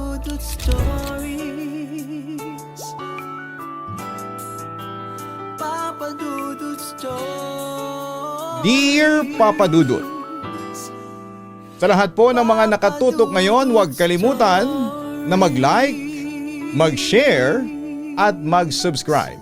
Dudut Stories. Papa Dudut Stories. Dear Papa Dudut, sa lahat po ng mga nakatutok ngayon, huwag kalimutan na mag-like, mag-share at mag-subscribe.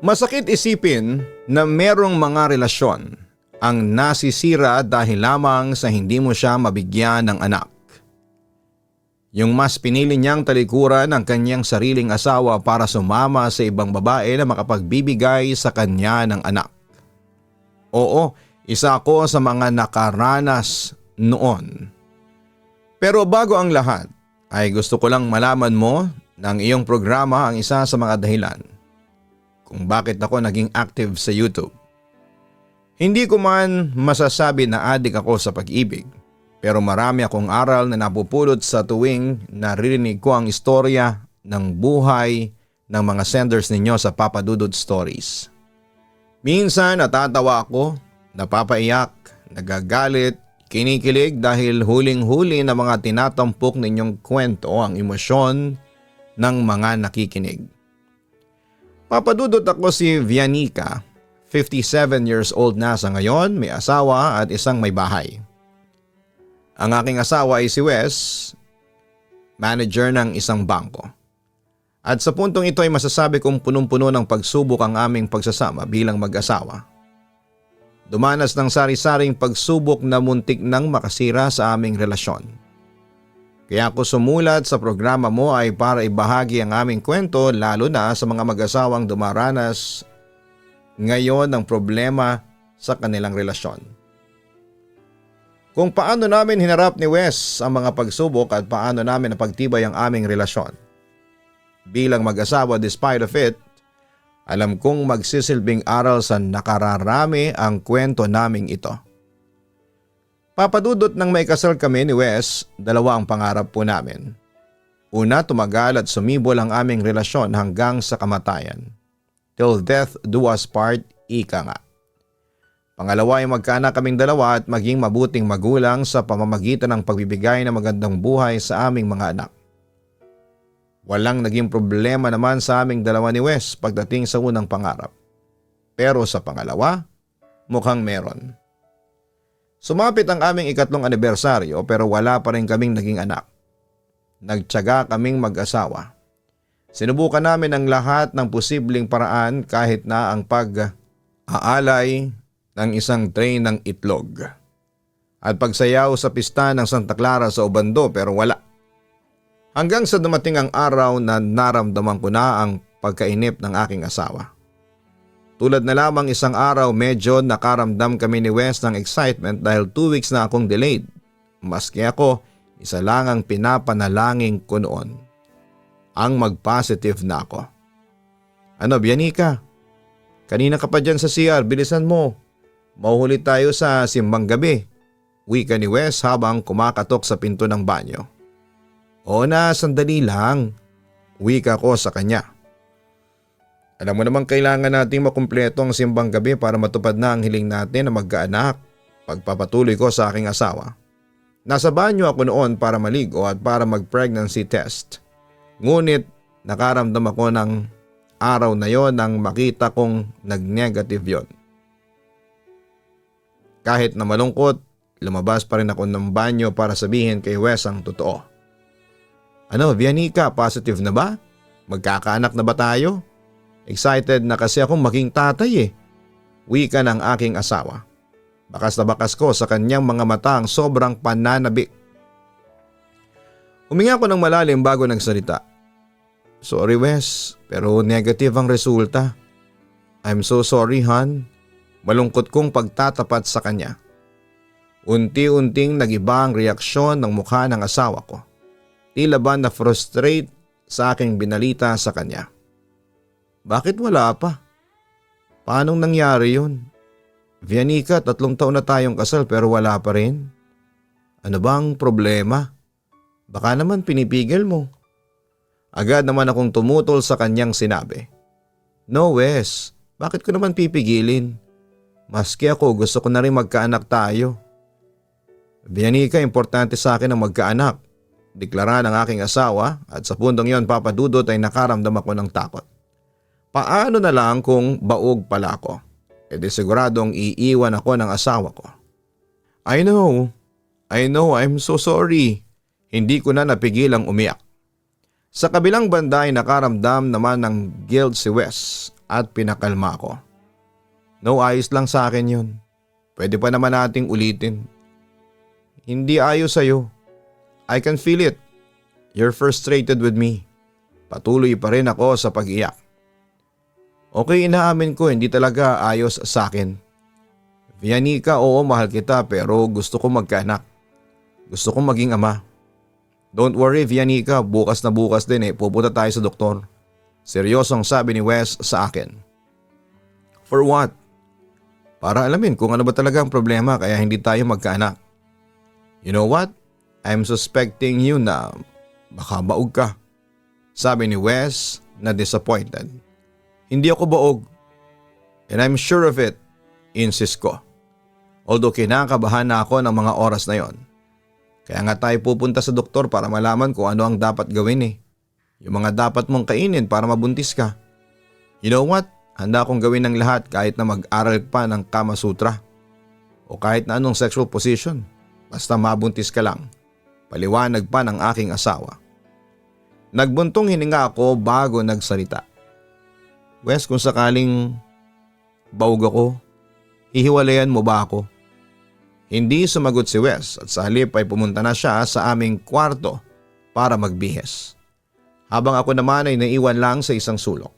Masakit isipin na merong mga relasyon ang nasisira dahil lamang sa hindi mo siya mabigyan ng anak. Yung mas pinili niyang talikuran ang kanyang sariling asawa para sumama sa ibang babae na makapagbibigay sa kanya ng anak. Oo, isa ako sa mga nakaranas noon. Pero bago ang lahat, ay gusto ko lang malaman mo na ang iyong programa ang isa sa mga dahilan kung bakit ako naging active sa YouTube. Hindi ko man masasabi na adik ako sa pag-ibig, pero marami akong aral na napupulot sa tuwing naririnig ko ang istorya ng buhay ng mga senders ninyo sa Papa Dudut Stories. Minsan natatawa ako, napapaiyak, nagagalit, kinikilig dahil huling-huli na mga tinatampok ninyong kwento ang emosyon ng mga nakikinig. Papa Dudut, ako si Vianica, 57 years old na sa ngayon, may asawa at isang may bahay. Ang aking asawa ay si Wes, manager ng isang bangko. At sa puntong ito ay masasabi kong punong-puno ng pagsubok ang aming pagsasama bilang mag-asawa. Dumanas ng sari-saring pagsubok na muntik nang makasira sa aming relasyon. Kaya ako sumulat sa programa mo ay para ibahagi ang aming kwento, lalo na sa mga mag-asawang dumaranas ngayon ng problema sa kanilang relasyon. Kung paano namin hinarap ni Wes ang mga pagsubok at paano namin napagtibay ang aming relasyon. Bilang mag-asawa, despite of it, alam kong magsisilbing aral sa nakararami ang kwento naming ito. Papadudot nang may kasal kami ni Wes, dalawa ang pangarap po namin. Una, tumagal at sumibol ang aming relasyon hanggang sa kamatayan. Till death do us part, ika nga. Pangalawa ay magkaanak kaming dalawa at maging mabuting magulang sa pamamagitan ng pagbibigay ng magandang buhay sa aming mga anak. Walang naging problema naman sa aming dalawa ni Wes pagdating sa unang pangarap. Pero sa pangalawa, mukhang meron. Sumapit ang aming ikatlong anibersaryo pero wala pa rin kaming naging anak. Nagtiyaga kaming mag-asawa. Sinubukan namin ang lahat ng posibleng paraan kahit na ang pag-aalay ng isang tray ng itlog at pagsayaw sa pista ng Santa Clara sa Obando pero wala. Hanggang sa dumating ang araw na naramdaman ko na ang pagkainip ng aking asawa. Tulad na lamang isang araw, medyo nakaramdam kami ni Wes ng excitement dahil 2 weeks na akong delayed. Maski ako, isa lang ang pinapanalangin ko noon. Ang mag-positive na ako. Ano, Bianica? Kanina ka pa dyan sa CR, bilisan mo. Mauhuli tayo sa simbang gabi. Wika ni Wes habang kumakatok sa pinto ng banyo. Oo na, sandali lang. Wika ko sa kanya. Alam mo namang kailangan nating makumpleto ang simbang gabi para matupad na ang hiling natin na magkaanak. Pagpapatuloy ko sa aking asawa. Nasa banyo ako noon para maligo at para mag-pregnancy test. Ngunit nakaramdam ako ng araw na yon nang makita kong nag-negative yon. Kahit na malungkot, lumabas pa rin ako ng banyo para sabihin kay Wes ang totoo. Ano, Vianica, positive na ba? Magkakaanak na ba tayo? Excited na kasi akong maging tatay eh. Wika ng aking asawa. Bakas na bakas ko sa kanyang mga mata ang sobrang pananabik. Huminga ko ng malalim bago nagsalita. Sorry Wes, pero negative ang resulta. I'm so sorry hon. Malungkot kong pagtatapat sa kanya. Unti-unting nagiba ang reaksyon ng mukha ng asawa ko. Tila ba na-frustrate sa aking binalita sa kanya. Bakit wala pa? Paanong nangyari yun? Vianica, 3 taon na tayong kasal pero wala pa rin. Ano bang problema? Baka naman pinipigil mo. Agad naman akong tumutol sa kanyang sinabi. No Wes, bakit ko naman pipigilin? Maski ako gusto ko na rin magkaanak tayo. Vianica, importante sa akin ang magkaanak. Deklara ng aking asawa at sa puntong yon Papa Dudut ay nakaramdam ako ng takot. Paano na lang kung baog pala ako? E di siguradong iiwan ako ng asawa ko. I know, I'm so sorry. Hindi ko na napigilang umiyak. Sa kabilang banda ay nakaramdam naman ng guilt si Wes at pinakalma ako. No, ayos lang sa akin yun. Pwede pa naman nating ulitin. Hindi ayos sa'yo. I can feel it. You're frustrated with me. Patuloy pa rin ako sa pag-iyak. Okay, inaamin ko hindi talaga ayos sa akin. Vianica, oo mahal kita pero gusto ko magkaanak. Gusto kong maging ama. Don't worry Vianica, bukas na bukas din pupunta tayo sa doktor. Seryosong sabi ni Wes sa akin. For what? Para alamin kung ano ba talaga ang problema kaya hindi tayo magkaanak. You know what? I'm suspecting you na baka baog ka. Sabi ni Wes na disappointed. Hindi ako baog. And I'm sure of it, insist ko. Although kinakabahan na ako ng mga oras na yon. Kaya nga tayo pupunta sa doktor para malaman kung ano ang dapat gawin Yung mga dapat mong kainin para mabuntis ka. You know what? Handa akong gawin ng lahat kahit na mag-aral pa ng Kama Sutra. O kahit na anong sexual position. Basta mabuntis ka lang. Paliwanag pa ng aking asawa. Nagbuntong hininga ako bago nagsalita. Wes, kung sakaling baog ako, hihiwalayan mo ba ako? Hindi sumagot si Wes at sa halip ay pumunta na siya sa aming kwarto para magbihes. Habang ako naman ay naiwan lang sa isang sulok.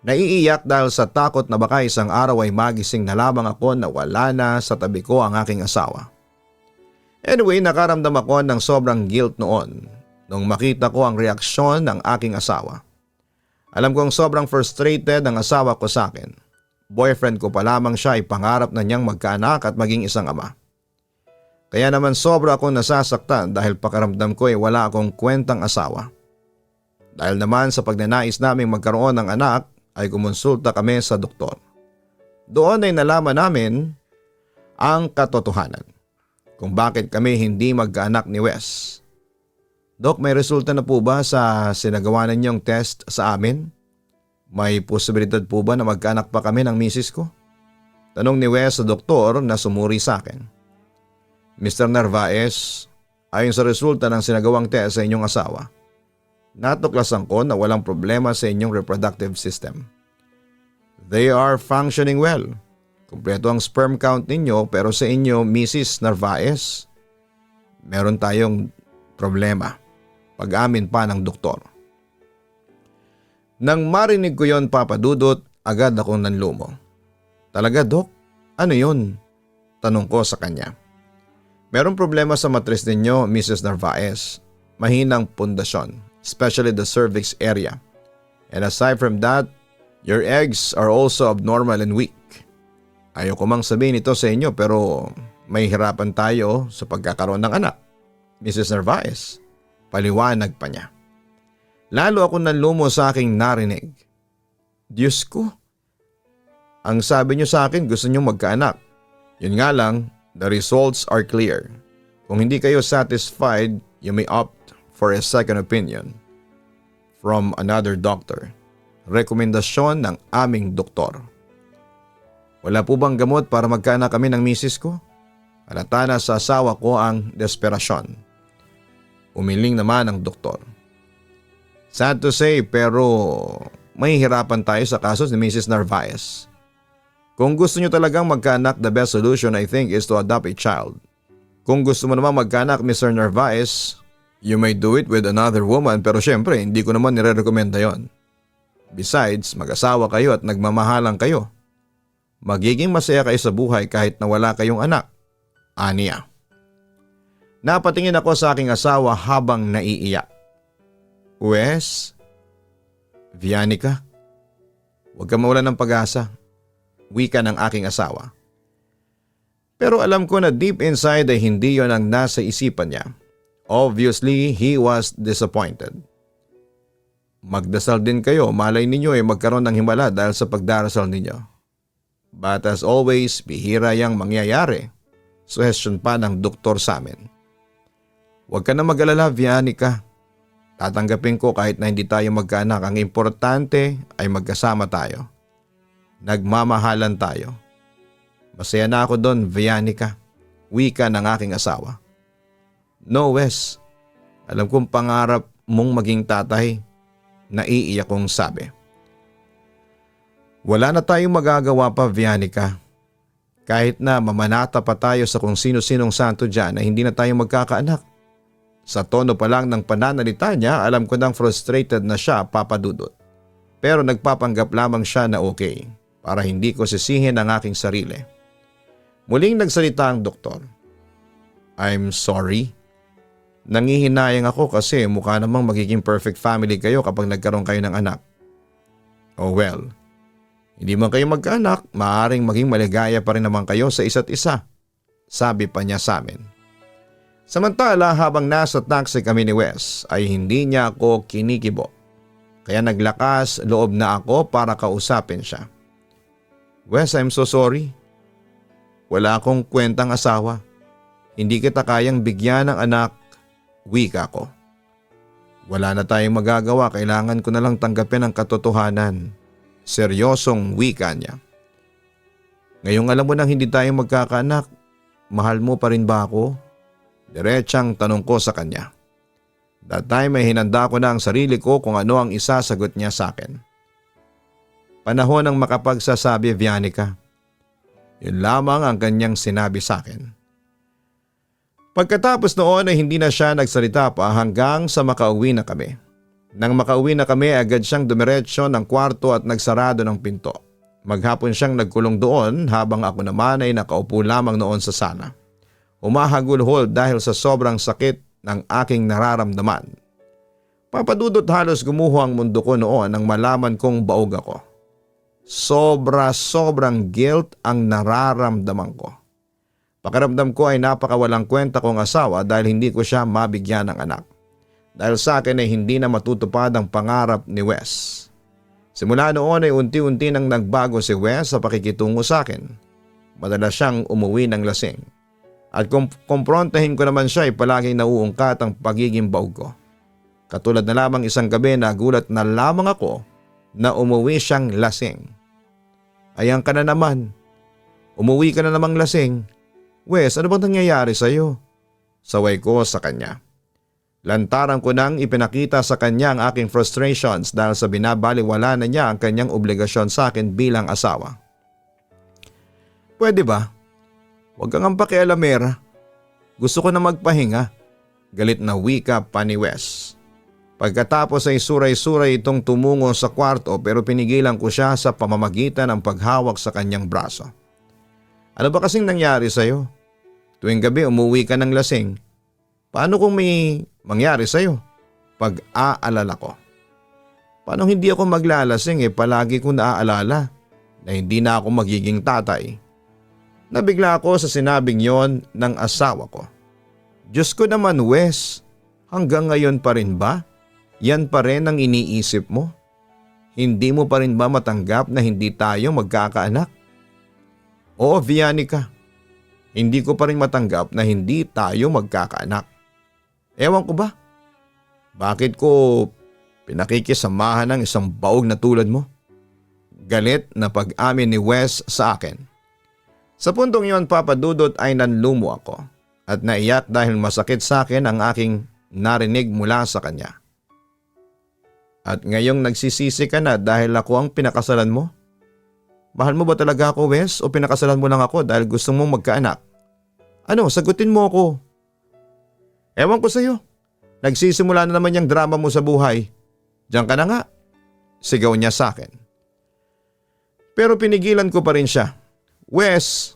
Naiiyak dahil sa takot na baka isang araw ay magising na lamang ako na wala na sa tabi ko ang aking asawa. Anyway, nakaramdam ako ng sobrang guilt noon nung makita ko ang reaksyon ng aking asawa. Alam kong sobrang frustrated ang asawa ko sa akin. Boyfriend ko pa lamang siya ay pangarap na niyang magkaanak at maging isang ama. Kaya naman sobra akong nasasaktan dahil pakaramdam ko ay wala akong kwentang asawa. Dahil naman sa pagnanais naming magkaroon ng anak ay kumonsulta kami sa doktor. Doon ay nalaman namin ang katotohanan kung bakit kami hindi magkaanak ni Wes. Dok, may resulta na po ba sa sinagawa ninyong test sa amin? May posibilidad po ba na magkaanak pa kami ng misis ko? Tanong ni Wes sa doktor na sumuri sa akin. Mr. Narvaez, ayon sa resulta ng sinagawang test sa inyong asawa, natuklasan ko na walang problema sa inyong reproductive system. They are functioning well. Kumpleto ang sperm count ninyo pero sa inyo, Mrs. Narvaez, meron tayong problema. Pag-amin pa ng doktor. Nang marinig ko yon Papa Dudut, agad akong nanlumo. Talaga Dok? Ano yon? Tanong ko sa kanya. Merong problema sa matris ninyo, Mrs. Narvaez. Mahinang pundasyon, especially the cervix area. And aside from that, your eggs are also abnormal and weak. Ayoko mang sabihin ito sa inyo pero may hirapan tayo sa pagkakaroon ng anak, Mrs. Narvaez. Paliwanag pa niya. Lalo ako nanlumo sa aking narinig. Diyos ko. Ang sabi niyo sa akin gusto niyo magkaanak. Yun nga lang, the results are clear. Kung hindi kayo satisfied, you may opt for a second opinion from another doctor. Rekomendasyon ng aming doktor. Wala po bang gamot para magkaanak kami ng misis ko? Halata na sa asawa ko ang desperasyon. Umiling naman ang doktor. Sad to say pero may hirapan tayo sa kaso ni Mrs. Narvaez. Kung gusto nyo talagang magkaanak, the best solution I think is to adopt a child. Kung gusto mo naman magkaanak, Mr. Narvaez, you may do it with another woman pero syempre hindi ko naman nire-recommenda yon. Besides, mag-asawa kayo at nagmamahalan kayo. Magiging masaya kayo sa buhay kahit na wala kayong anak. Aniya. Napatingin ako sa aking asawa habang naiiyak. Wes? Vianica? Huwag ka mawalan ng pag-asa. Wika ng aking asawa. Pero alam ko na deep inside ay hindi yon ang nasa isipan niya. Obviously, he was disappointed. Magdasal din kayo, malay ninyo ay magkaroon ng himala dahil sa pagdarasal ninyo. But as always, bihira yang mangyayari. Suhestyon pa ng doktor sa amin. Huwag ka na mag-alala, Vianica. Tatanggapin ko kahit na hindi tayo magkaanak. Ang importante ay magkasama tayo. Nagmamahalan tayo. Masaya na ako doon, Vianica. Wika ng aking asawa. No, Wes. Alam kong pangarap mong maging tatay. Naiiyak kong sabi. Wala na tayong magagawa pa, Vianica. Kahit na mamanata pa tayo sa kung sino-sinong santo dyan na hindi na tayo magkakaanak. Sa tono pa lang ng pananalita niya, alam ko nang frustrated na siya, Papa Dudut. Pero nagpapanggap lamang siya na okay para hindi ko sisihin ang aking sarili. Muling nagsalita ang doktor. I'm sorry. Nangihinayang ako kasi mukha namang magiging perfect family kayo kapag nagkaroon kayo ng anak. Oh well, hindi man kayo magkaanak, maaaring maging maligaya pa rin naman kayo sa isa't isa. Sabi pa niya sa amin. Samantala habang nasa taxi kami ni Wes ay hindi niya ako kinikibo. Kaya naglakas loob na ako para kausapin siya. Wes, I'm so sorry. Wala akong kwentang asawa. Hindi kita kayang bigyan ng anak, wika ko. Wala na tayong magagawa, kailangan ko na lang tanggapin ang katotohanan. Seryosong wika niya. Ngayong alam mo nang hindi tayo magkakaanak, mahal mo pa rin ba ako? Diretsang tanong ko sa kanya. That time ay hinanda ko na ang sarili ko kung ano ang isasagot niya sa akin. Panahon ng makapagsasabi, Vianica. Yun lamang ang kanyang sinabi sa akin. Pagkatapos noon ay hindi na siya nagsalita pa hanggang sa makauwi na kami. Nang makauwi na kami, agad siyang dumiretso ng kwarto at nagsarado ng pinto. Maghapon siyang nagkulong doon habang ako naman ay nakaupo lamang noon sa sala. Umahagulhol dahil sa sobrang sakit ng aking nararamdaman. Papadudot halos gumuho ang mundo ko noon nang malaman kong baog ako. Sobrang guilt ang nararamdaman ko. Pakiramdam ko ay napakawalang kwenta kong asawa dahil hindi ko siya mabigyan ng anak. Dahil sa akin ay hindi na matutupad ang pangarap ni Wes. Simula noon ay unti-unti nang nagbago si Wes sa pakikitungo sa akin. Madalas siyang umuwi ng lasing. At kung kumprontahin ko naman siya ay palaging nauungkat ang pagiging baog ko. Katulad na lamang isang gabi nagulat na lamang ako na umuwi siyang lasing. Ayan ka na naman. Umuwi ka na namang lasing. Wes, ano bang nangyayari sa iyo? Saway ko sa kanya. Lantaran ko nang ipinakita sa kanya ang aking frustrations dahil sa binabaliwala na niya ang kanyang obligasyon sa akin bilang asawa. Pwede ba? Huwag kang pakialamera. Gusto ko na magpahinga. Galit na wika pa ni Wes. Pagkatapos ay suray-suray itong tumungo sa kwarto pero pinigilan ko siya sa pamamagitan ng paghawak sa kanyang braso. Ano ba kasing nangyari sa'yo? Tuwing gabi umuwi ka ng lasing. Paano kung may mangyari sa'yo? Pag-aalala ko. Paano hindi ako maglalasing palagi ko naaalala na hindi na ako magiging tatay? Nabigla ako sa sinabing yon ng asawa ko. Diyos ko naman Wes, hanggang ngayon pa rin ba? Yan pa rin ang iniisip mo? Hindi mo pa rin ba matanggap na hindi tayo magkakaanak? Oo, Vianica. Hindi ko pa rin matanggap na hindi tayo magkakaanak. Ewan ko ba? Bakit ko pinakikisamahan ng isang baog na tulad mo? Galit na pag-amin ni Wes sa akin. Sa puntong yon, Papadudot, ay nanlumo ako at naiyak dahil masakit sa akin ang aking narinig mula sa kanya. At ngayong nagsisisi ka na dahil ako ang pinakasalan mo? Mahal mo ba talaga ako, Wes, o pinakasalan mo lang ako dahil gusto mong magkaanak? Ano, sagutin mo ako. Ewan ko sa'yo. Nagsisimula na naman yung drama mo sa buhay. Diyan ka na nga. Sigaw niya sa akin. Pero pinigilan ko pa rin siya. Wes,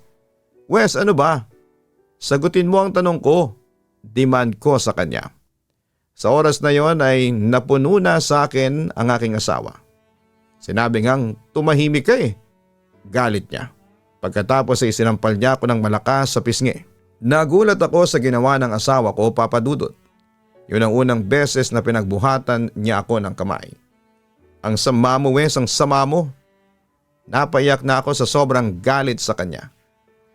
ano ba? Sagutin mo ang tanong ko. Demand ko sa kanya. Sa oras na yon ay napuno na sa akin ang aking asawa. Sinabi ngang tumahimik ka Galit niya. Pagkatapos ay sinampal niya ako ng malakas sa pisngi. Nagulat ako sa ginawa ng asawa ko, Papadudot. Yun ang unang beses na pinagbuhatan niya ako ng kamay. Ang sama mo, Wes, ang sama mo. Napayak na ako sa sobrang galit sa kanya.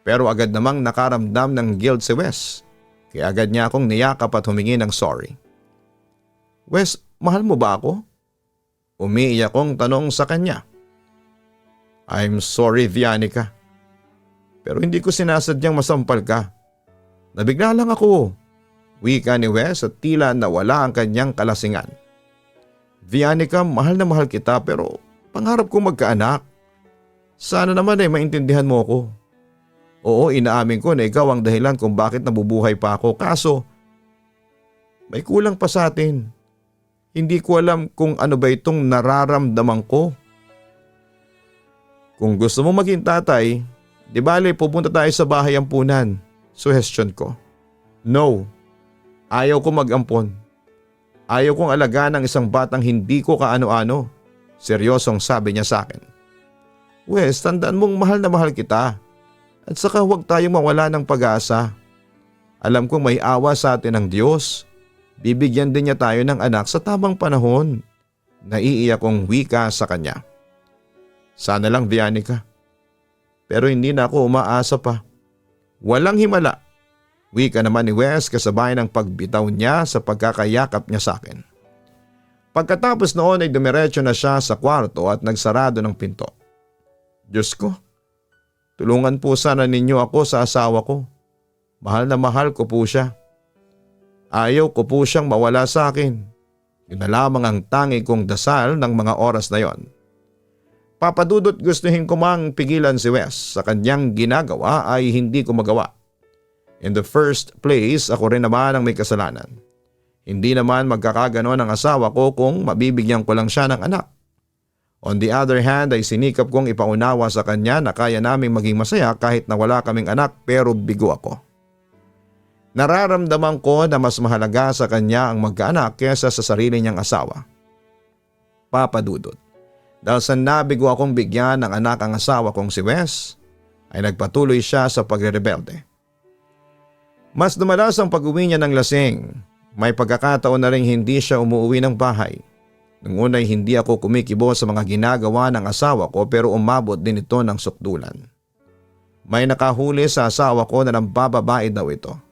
Pero agad namang nakaramdam ng guilt si Wes. Kaya agad niya akong niyakap at humingi ng sorry. Wes, mahal mo ba ako? Umiiyak kong tanong sa kanya. I'm sorry, Vianica. Pero hindi ko sinasadyang masampal ka. Nabigla lang ako. Wika ni Wes at tila nawala ang kanyang kalasingan. Vianica, mahal na mahal kita pero pangarap kong magkaanak. Sana naman maintindihan mo ako. Oo, inaamin ko na ikaw ang dahilan kung bakit nabubuhay pa ako. Kaso, may kulang pa sa atin. Hindi ko alam kung ano ba itong nararamdaman ko. Kung gusto mo maging tatay, di bale pupunta tayo sa bahay ampunan. Suggestion ko. No, ayaw ko mag-ampon. Ayaw kong alagaan ng isang batang hindi ko kaano-ano. Seryosong sabi niya sa akin. Wes, tandaan mong mahal na mahal kita. At saka huwag tayong mawala ng pag-asa. Alam kong may awa sa atin ng Diyos. Bibigyan din niya tayo ng anak sa tamang panahon. Naiiyak kong wika sa kanya. Sana lang, Vianica. Pero hindi na ako umaasa pa. Walang himala. Wika naman ni Wes kasabay ng pagbitaw niya sa pagkakayakap niya sa akin. Pagkatapos noon ay dumiretso na siya sa kwarto at nagsarado ng pinto. Diyos ko, tulungan po sana ninyo ako sa asawa ko. Mahal na mahal ko po siya. Ayaw ko po siyang mawala sa akin. Yun na lamang ang tangi kong dasal ng mga oras na yon. Papadudot gustuhin ko mang pigilan si Wes sa kanyang ginagawa ay hindi ko magawa. In the first place, ako rin naman ang may kasalanan. Hindi naman magkakaganon ang asawa ko kung mabibigyan ko lang siya ng anak. On the other hand ay sinikap kong ipaunawa sa kanya na kaya naming maging masaya kahit na wala kaming anak pero bigo ako. Nararamdaman ko na mas mahalaga sa kanya ang magkaanak kesa sa sarili niyang asawa. Papadudot. Dahil sa nabigo akong bigyan ng anak ang asawa kong si Wes, ay nagpatuloy siya sa pagrerebelde. Mas dumalas ang pag-uwi niya ng lasing. May pagkakataon na rin hindi siya umuwi ng bahay. Nung unay hindi ako kumikibo sa mga ginagawa ng asawa ko pero umabot din ito ng sukdulan. May nakahuli sa asawa ko na nambababae daw ito.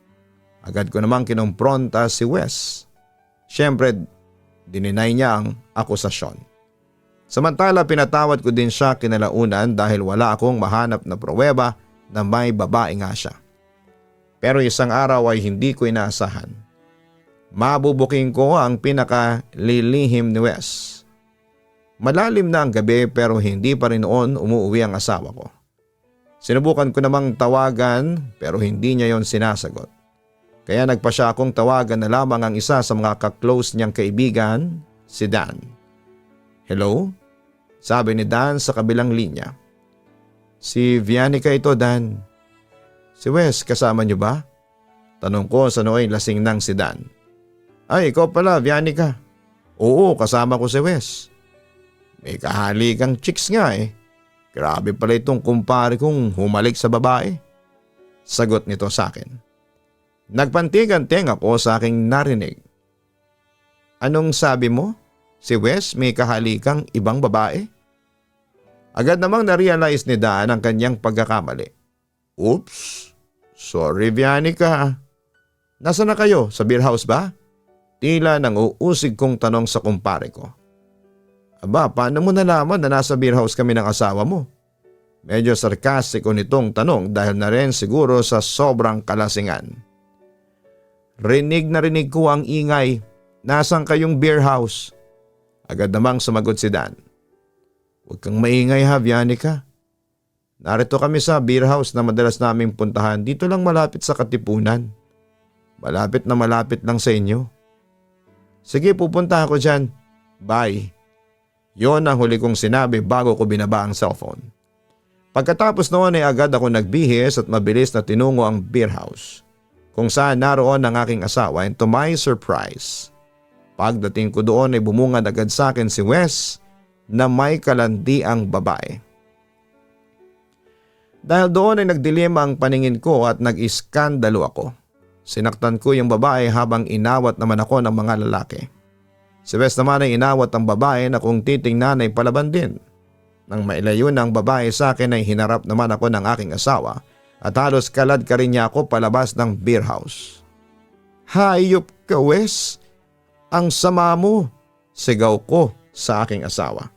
Agad ko namang kinompronta si Wes. Siyempre, dininay niya ang akusasyon. Samantala pinatawad ko din siya kinalaunan dahil wala akong mahanap na pruweba na may babae nga siya. Pero isang araw ay hindi ko inaasahan. Mabubuking ko ang pinakalilihim ni Wes. Malalim na ang gabi pero hindi pa rin noon umuwi ang asawa ko. Sinubukan ko namang tawagan pero hindi niya yon sinasagot. Kaya nagpa siya akong tawagan na lamang ang isa sa mga kaklose niyang kaibigan, si Dan. Hello? Sabi ni Dan sa kabilang linya. Si Vianica ito, Dan. Si Wes, kasama niyo ba? Tanong ko sa nooy lasing nang si Dan. Ay, ikaw pala, Vianica. Oo, kasama ko si Wes. May kahali kang chicks nga eh. Grabe pala itong kumpare kong humalik sa babae. Sagot nito sa akin. Nagpantigan-ting ako sa aking narinig. Anong sabi mo? Si Wes may kahali kang ibang babae? Agad namang na-realize ni Dan ang kanyang pagkakamali. Oops, sorry Vianica. Nasaan na kayo? Sa beer house ba? Tila nang uusig kong tanong sa kumpare ko. Aba, paano mo nalaman na nasa beer house kami ng asawa mo? Medyo sarkastiko nitong tanong dahil na rin siguro sa sobrang kalasingan. Rinig na rinig ko ang ingay. Nasaan kayong beer house? Agad namang sumagot si Dan. Huwag kang maingay ha, Vianica. Narito kami sa beer house na madalas naming puntahan dito lang malapit sa Katipunan. Malapit na malapit lang sa inyo. Sige, pupunta ako dyan. Bye. Yon ang huli kong sinabi bago ko binaba ang cellphone. Pagkatapos noon ay agad ako nagbihis at mabilis na tinungo ang beer house kung saan naroon ang aking asawa, and to my surprise, pagdating ko doon ay bumungad agad sa akin si Wes na may kalandiang babae. Dahil doon ay nagdilim ang paningin ko at nag-iskandalo ako. Sinaktan ko yung babae habang inawat naman ako ng mga lalaki. Si Wes naman ay inawat ang babae na kung titingnan ay palaban din. Nang mailayo ng babae sa akin ay hinarap naman ako ng aking asawa at halos kalad ka rin niya ako palabas ng beer house. Hayop ka, Wes! Ang sama mo! Sigaw ko sa aking asawa.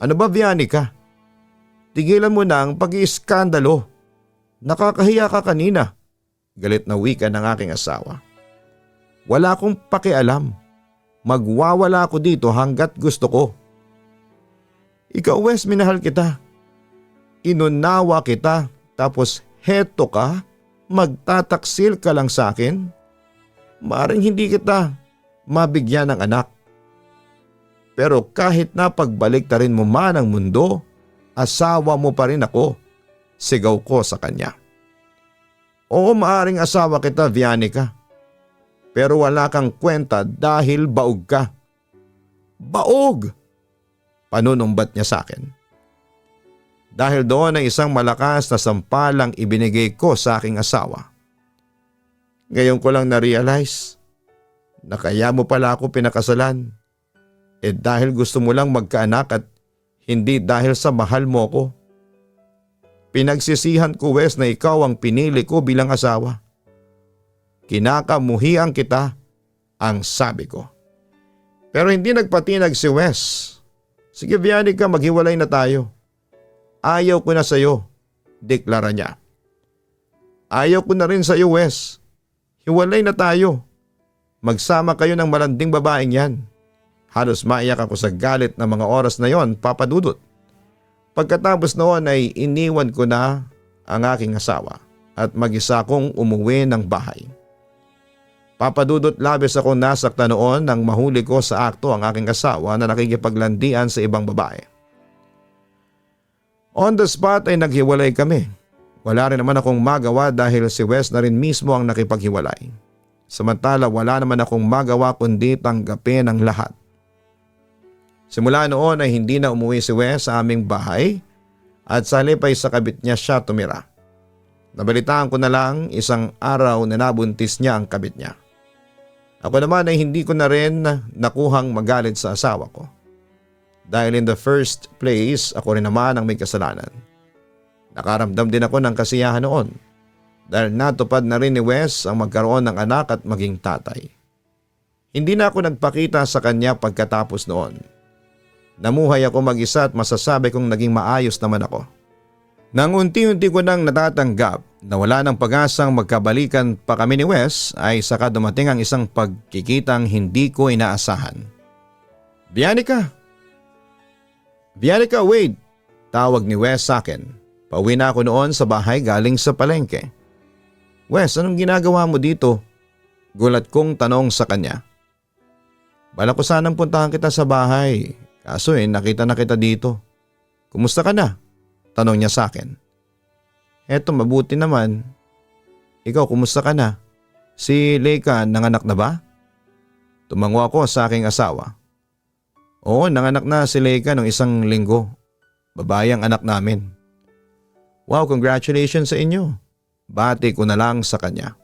Ano ba, Vianica? Tigilan mo na ang pag-iiskandalo. Nakakahiya ka kanina. Galit na wika ng aking asawa. Wala akong pakialam. Magwawala ako dito hanggat gusto ko. Ikaw, Wes, minahal kita. Inunawa kita, tapos heto ka, magtataksil ka lang sa akin. Maaring hindi kita mabigyan ng anak. Pero kahit na pagbaliktarin mo man ang mundo, asawa mo pa rin ako, sigaw ko sa kanya. Oo, maaring asawa kita, Vianica. Pero wala kang kwenta dahil baog ka. Baog! Panunumbat niya sa akin. Dahil doon ay isang malakas na sampalang ibinigay ko sa aking asawa. Ngayon ko lang na-realize na kaya mo pala ako pinakasalan. Dahil gusto mo lang magkaanak at hindi dahil sa mahal mo ko. Pinagsisihan ko, Wes, na ikaw ang pinili ko bilang asawa. Kinakamuhian kita, ang sabi ko. Pero hindi nagpatinag si Wes. Sige, Vianica, maghiwalay na tayo. Ayaw ko na sa'yo, deklara niya. Ayaw ko na rin sa'yo, Wes. Hiwalay na tayo. Magsama kayo ng malanding babaeng yan. Halos maiyak ako sa galit ng mga oras na yon, Papa Dudut. Pagkatapos noon ay iniwan ko na ang aking asawa at mag-isa kong umuwi ng bahay. Papa Dudut, labis ako nasaktan noon nang mahuli ko sa akto ang aking asawa na nakikipaglandian sa ibang babae. On the spot ay naghiwalay kami. Wala rin naman akong magawa dahil si Wes na rin mismo ang nakipaghiwalay. Samantala wala naman akong magawa kundi tanggapin ang lahat. Simula noon ay hindi na umuwi si Wes sa aming bahay at sa halip ay sa kabit niya siya tumira. Nabalitaan ko na lang isang araw na nabuntis niya ang kabit niya. Ako naman ay hindi ko na rin nakuhang magalit sa asawa ko. Dahil in the first place, ako rin naman ang may kasalanan. Nakaramdam din ako ng kasiyahan noon dahil natupad na rin ni Wes ang magkaroon ng anak at maging tatay. Hindi na ako nagpakita sa kanya pagkatapos noon. Namuhay ako mag-isa at masasabi kong naging maayos naman ako. Nang unti-unti ko nang natatanggap na wala ng pag-asang magkabalikan pa kami ni Wes ay saka dumating ang isang pagkikitang hindi ko inaasahan. Vianica! Vianica, wait! Tawag ni Wes sa akin. Pauwi na ako noon sa bahay galing sa palengke. Wes, anong ginagawa mo dito? Gulat kong tanong sa kanya. Balak ko sanang puntahan kita sa bahay. Kaso nakita na kita dito. Kumusta ka na? Tanong niya sa akin. Eto, mabuti naman. Ikaw, kumusta ka na? Si Leica nanganak na ba? Tumango ako sa aking asawa. Oo, nanganak na si Leica ng 1 linggo. Babae ang anak namin. Wow, congratulations sa inyo. Bati ko na lang sa kanya.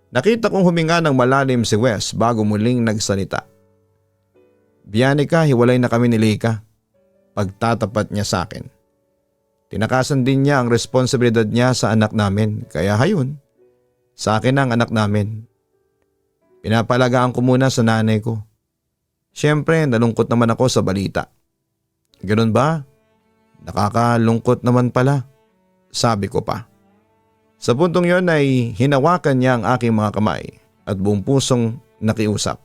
Nakita kong huminga ng malalim si Wes bago muling nagsalita. Vianica, hiwalay na kami ni Leica. Pagtatapat niya sa akin. Tinakasan din niya ang responsibilidad niya sa anak namin, kaya hayun, sa akin ang anak namin. Pinapalagaan ko muna sa nanay ko. Siyempre, nalungkot naman ako sa balita. Ganun ba? Nakakalungkot naman pala, sabi ko pa. Sa puntong yon ay hinawakan niya ang aking mga kamay at buong pusong nakiusap.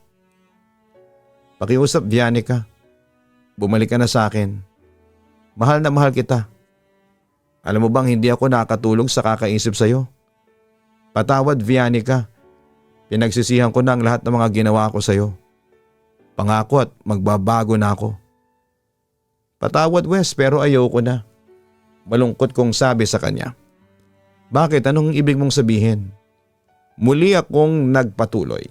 Pakiusap, Vianica. Bumalik ka na sa akin. Mahal na mahal kita. Alam mo bang hindi ako nakakatulog sa kakaisip sa'yo? Patawad, Vianica. Pinagsisihan ko na ang lahat ng mga ginawa ko sa'yo. Pangako at magbabago na ako. Patawad, Wes, pero ayoko na. Malungkot kong sabi sa kanya. Bakit? Anong ibig mong sabihin? Muli akong nagpatuloy.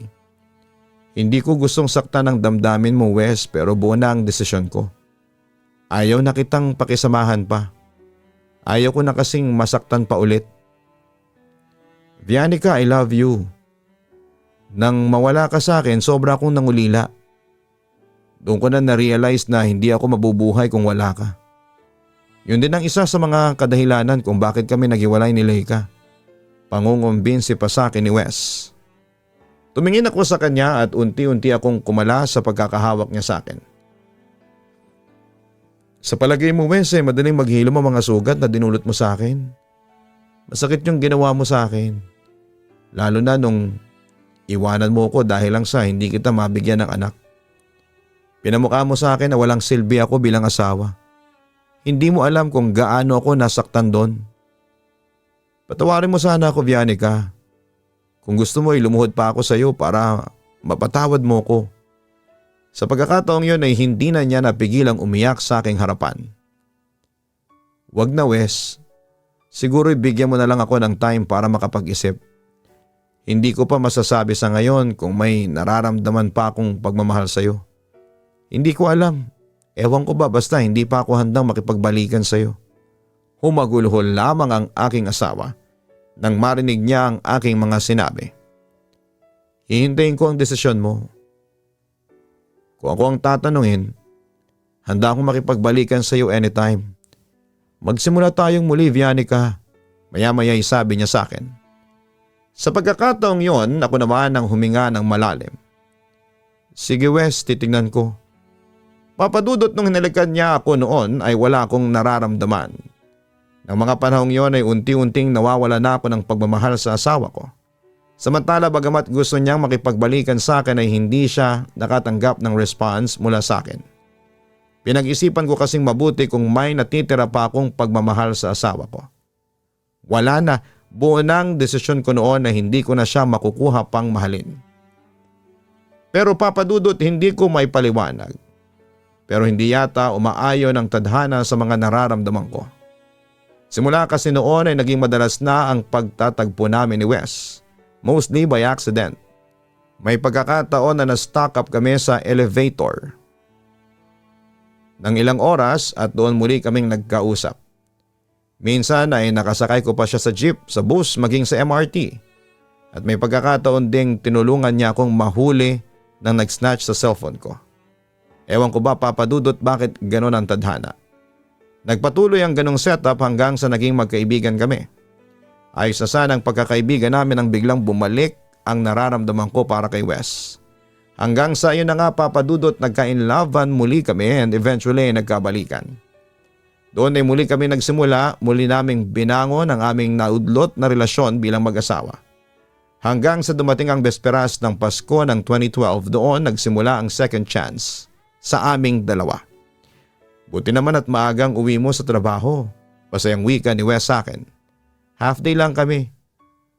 Hindi ko gustong saktan ang damdamin mo, Wes, pero buo na ang desisyon ko. Ayaw na kitang pakisamahan pa. Ayaw ko na kasing masaktan pa ulit. Vianica, I love you. Nang mawala ka sa akin, sobra akong nangulila. Doon ko na na-realize na hindi ako mabubuhay kung wala ka. Yun din ang isa sa mga kadahilanan kung bakit kami naghiwalay ni Leica. Pangungumbinsi pa sa akin ni Wes. Tumingin ako sa kanya at unti-unti akong kumala sa pagkakahawak niya sa akin. Sa palagay mo Wes madaling maghilom ang mga sugat na dinulot mo sa akin. Masakit yung ginawa mo sa akin. Lalo na nung iwanan mo ko dahil lang sa hindi kita mabigyan ng anak. Pinamukha mo sa akin na walang silbi ako bilang asawa. Hindi mo alam kung gaano ako nasaktan doon. Patawarin mo sana ako, Vianica. Kung gusto mo lumuhod pa ako sa iyo para mapatawad mo ko. Sa pagkakataong yun ay hindi na niya napigilang umiyak sa aking harapan. Wag na Wes. Siguro ibigyan mo na lang ako ng time para makapag-isip. Hindi ko pa masasabi sa ngayon kung may nararamdaman pa akong pagmamahal sa iyo. Hindi ko alam. Ewan ko ba basta hindi pa ako handang makipagbalikan sa iyo. Humagulhol lamang ang aking asawa nang marinig niya ang aking mga sinabi. Hihintayin ko ang desisyon mo. Kung ako ang tatanungin, handa akong makipagbalikan sa iyo anytime. Magsimula tayong muli, Vianica. Maya-maya sabi niya sa akin. Sa pagkakataong yon, ako naman ang huminga ng malalim. Sige Wes, titingnan ko. Papadudot nung hinalikan niya ako noon ay wala akong nararamdaman. Nang mga panahong yon ay unti-unting nawawala na ako ng pagmamahal sa asawa ko. Samantala bagamat gusto niyang makipagbalikan sa akin ay hindi siya nakatanggap ng response mula sa akin. Pinag-isipan ko kasing mabuti kung may natitira pa akong pagmamahal sa asawa ko. Wala na, buo ng desisyon ko noon na hindi ko na siya makukuha pang mahalin. Pero papadudot hindi ko may paliwanag. Pero hindi yata umaayon ang tadhana sa mga nararamdaman ko. Simula kasi noon ay naging madalas na ang pagtatagpo namin ni Wes, mostly by accident. May pagkakataon na na-stock up kami sa elevator. Nang ilang oras at doon muli kaming nagkausap. Minsan ay nakasakay ko pa siya sa jeep, sa bus, maging sa MRT. At may pagkakataon ding tinulungan niya akong mahuli nang nag-snatch sa cellphone ko. Ewan ko ba papadudot bakit ganon ang tadhana. Nagpatuloy ang ganong setup hanggang sa naging magkaibigan kami. Ayos na sanang pagkakaibigan namin nang biglang bumalik ang nararamdaman ko para kay Wes. Hanggang sa iyon na nga papadudot nagka-inlovean muli kami and eventually nagkabalikan. Doon ay muli kami nagsimula, muli naming binangon ang aming naudlot na relasyon bilang mag-asawa. Hanggang sa dumating ang besperas ng Pasko ng 2012 doon nagsimula ang second chance sa aming dalawa. Buti naman at maagang uwi mo sa trabaho. Pasayang wika ni Wes sa akin. Half day lang kami.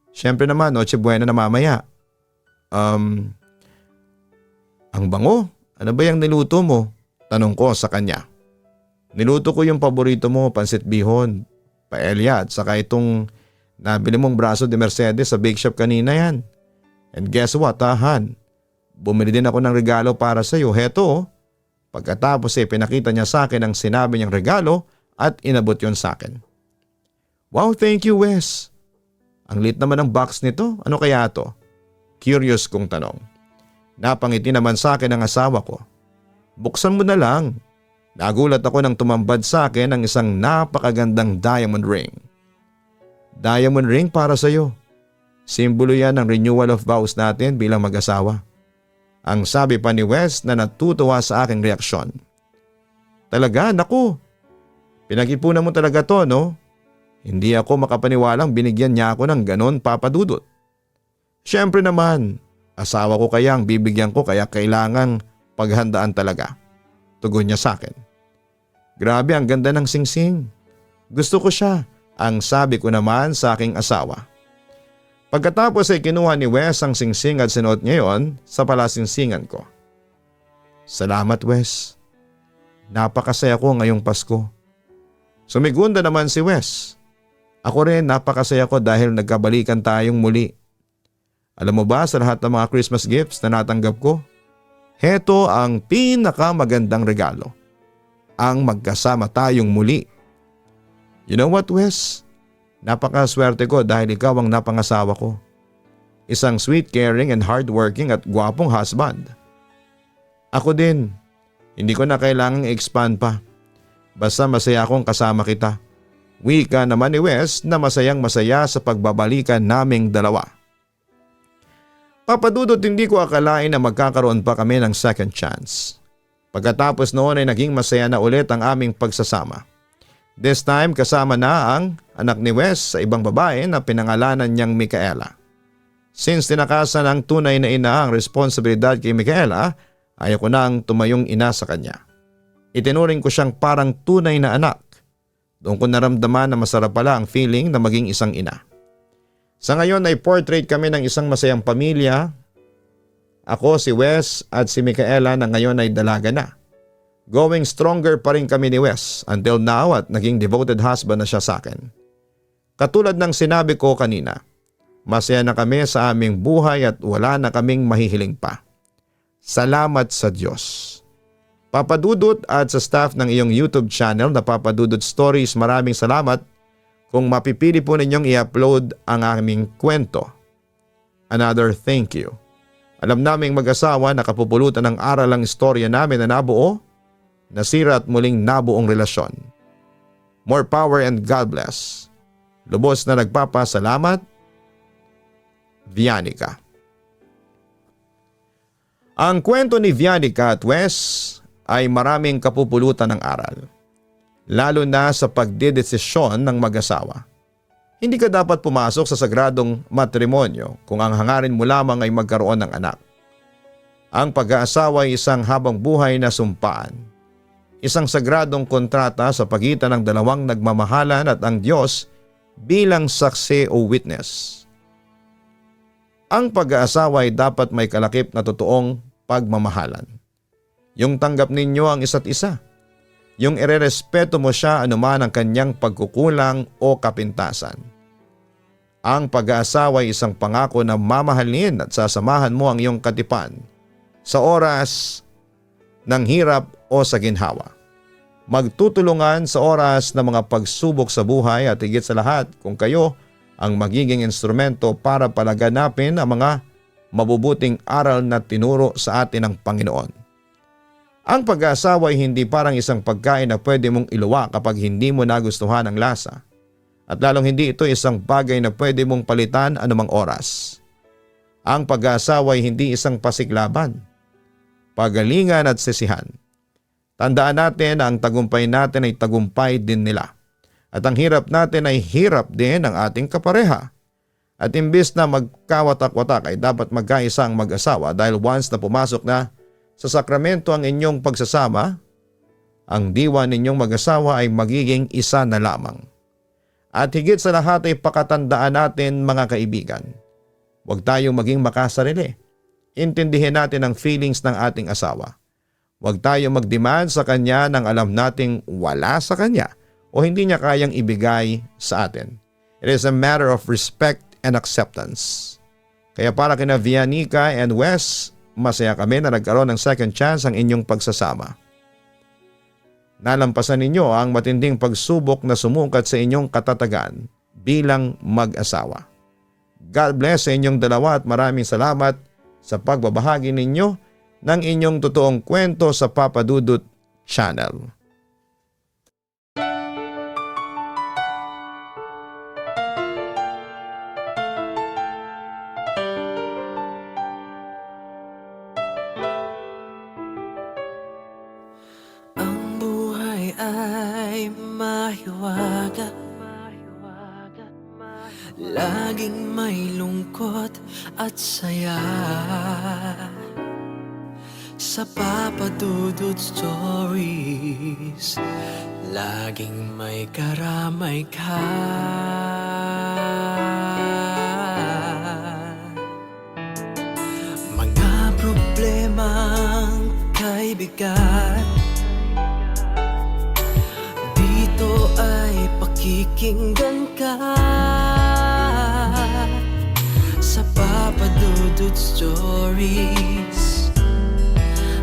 Siyempre naman, Noche Buena na mamaya. Ang bango, ano ba yung niluto mo? Tanong ko sa kanya. Niluto ko yung paborito mo, pansit bihon, paella at saka itong nabili mong braso de Mercedes sa bake shop kanina yan. And guess what, Han? Bumili din ako ng regalo para sa iyo. Heto. Pagkatapos pinakita niya sa akin ang sinabi niyang regalo at inabot yon sa akin. Wow, thank you Wes. Ang lit naman ng box nito. Ano kaya to? Curious kong tanong. Napangiti naman sa akin ang asawa ko. Buksan mo na lang. Nagulat ako nang tumambad sa akin ang isang napakagandang diamond ring. Diamond ring para sa iyo. Simbolo yan ng renewal of vows natin bilang mag-asawa. Ang sabi pa ni Wes na natutuwa sa aking reaksyon. Talaga, naku. Pinag-ipunan mo talaga to, no? Hindi ako makapaniwalang binigyan niya ako ng ganon papadudot. Siyempre naman, asawa ko kaya ang bibigyan ko kaya kailangang paghandaan talaga. Tugon niya sa akin. Grabe ang ganda ng singsing. Gusto ko siya, ang sabi ko naman sa aking asawa. Pagkatapos ay kinuha ni Wes ang singsing at sinuot niya yon sa palasingsingan ko. Salamat Wes. Napakasaya ko ngayong Pasko. Sumigunda naman si Wes. Ako rin napakasaya ko dahil nagkabalikan tayong muli. Alam mo ba sa lahat ng mga Christmas gifts na natanggap ko? Heto ang pinakamagandang regalo. Ang magkasama tayong muli. You know what Wes? Napakaswerte ko dahil ikaw ang napangasawa ko. Isang sweet, caring and hardworking at gwapong husband. Ako din, hindi ko na kailangang i-expand pa. Basta masaya akong kasama kita. Wika naman ni Wes na masayang masaya sa pagbabalikan naming dalawa. Papa Dudut, hindi ko akalain na magkakaroon pa kami ng second chance. Pagkatapos noon ay naging masaya na ulit ang aming pagsasama. This time kasama na ang anak ni Wes sa ibang babae na pinangalanan niyang Micaela. Since tinakasan ng tunay na ina ang responsibilidad kay Micaela, ayaw ko nang tumayong ina sa kanya. Itinuring ko siyang parang tunay na anak. Doon ko naramdaman na masarap pala ang feeling na maging isang ina. Sa ngayon ay portrait kami ng isang masayang pamilya. Ako, si Wes at si Micaela na ngayon ay dalaga na. Going stronger pa rin kami ni Wes until now at naging devoted husband na siya sa akin. Katulad ng sinabi ko kanina, masaya na kami sa aming buhay at wala na kaming mahihiling pa. Salamat sa Diyos. Papa Dudut at sa staff ng iyong YouTube channel na Papa Dudut Stories, maraming salamat kung mapipili po ninyong i-upload ang aming kwento. Another thank you. Alam naming mag-asawa na kapupulutan ng aral ang istorya namin na nabuo, nasira at muling nabuong relasyon. More power and God bless. Lubos na nagpapasalamat, Vianica. Ang kwento ni Vianica at Wes ay maraming kapupulutan ng aral, lalo na sa pagdedesisyon ng mag-asawa. Hindi ka dapat pumasok sa sagradong matrimonyo kung ang hangarin mo lamang ay magkaroon ng anak. Ang pag-aasawa ay isang habang buhay na sumpaan, isang sagradong kontrata sa pagitan ng dalawang nagmamahalan at ang Diyos bilang saksi o witness. Ang pag-aasawa ay dapat may kalakip na totoong pagmamahalan. Yung tanggap ninyo ang isa't isa. Yung irerespeto mo siya anuman ang kanyang pagkukulang o kapintasan. Ang pag-aasawa ay isang pangako na mamahalin at sasamahan mo ang iyong katipan sa oras ng hirap o sa ginhawa. Magtutulungan sa oras ng mga pagsubok sa buhay at higit sa lahat kung kayo ang magiging instrumento para palaganapin ang mga mabubuting aral na tinuro sa atin ng Panginoon. Ang pag-aasawa ay hindi parang isang pagkain na pwede mong iluwa kapag hindi mo nagustuhan ang lasa. At lalong hindi ito isang bagay na pwede mong palitan anumang oras. Ang pag-aasawa ay hindi isang pasiklaban, pagalingan at sisihan. Tandaan natin na ang tagumpay natin ay tagumpay din nila. At ang hirap natin ay hirap din ng ating kapareha. At imbis na magkawatak-watak ay dapat magkaisa ang mag-asawa dahil once na pumasok na sa sakramento ang inyong pagsasama, ang diwa ninyong mag-asawa ay magiging isa na lamang. At higit sa lahat ay pakatandaan natin mga kaibigan, huwag tayong maging makasarili. Intindihin natin ang feelings ng ating asawa. Huwag tayong mag-demand sa kanya ng alam nating wala sa kanya o hindi niya kayang ibigay sa atin. It is a matter of respect and acceptance. Kaya para kina Vianica and Wes, masaya kami na nagkaroon ng second chance ang inyong pagsasama. Nalampasan ninyo ang matinding pagsubok na sumukat sa inyong katatagan bilang mag-asawa. God bless sa inyong dalawa at maraming salamat sa pagbabahagi ninyo ng inyong totoong kwento sa Papa Dudut Channel. Mahiwaga, laging may lungkot at saya. Sa Papa Dudut Stories, laging may karamay ka. Mga problemang kay bigat, dito ay pakikinggan ka. Sa Papa Dudut Stories,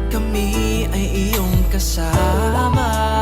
kami ay iyong kasama.